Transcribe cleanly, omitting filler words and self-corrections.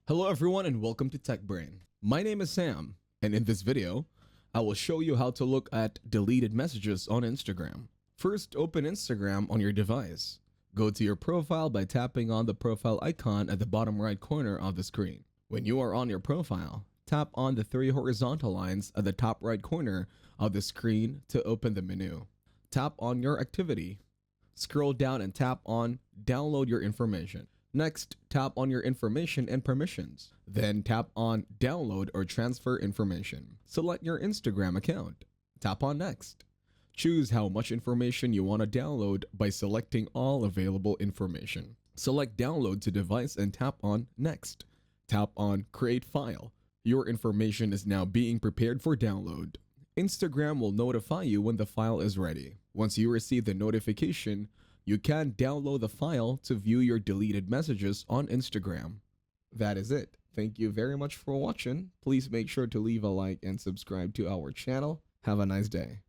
Hello everyone and welcome to TechBrain. My name is Sam, and in this video, I will show you how to look at deleted messages on Instagram. First, open Instagram on your device. Go to your profile by tapping on the profile icon at the bottom right corner of the screen. When you are on your profile, tap on the three horizontal lines at the top right corner of the screen to open the menu. Tap on your activity. Scroll down and tap on Download Your Information. Next, tap on your information and permissions. Then tap on Download or Transfer Information. Select your Instagram account. Tap on Next. Choose how much information you want to download by selecting all available information. Select Download to device and tap on Next. Tap on Create File. Your information is now being prepared for download. Instagram will notify you when the file is ready. Once you receive the notification, you can download the file to view your deleted messages on Instagram. That is it. Thank you very much for watching. Please make sure to leave a like and subscribe to our channel. Have a nice day.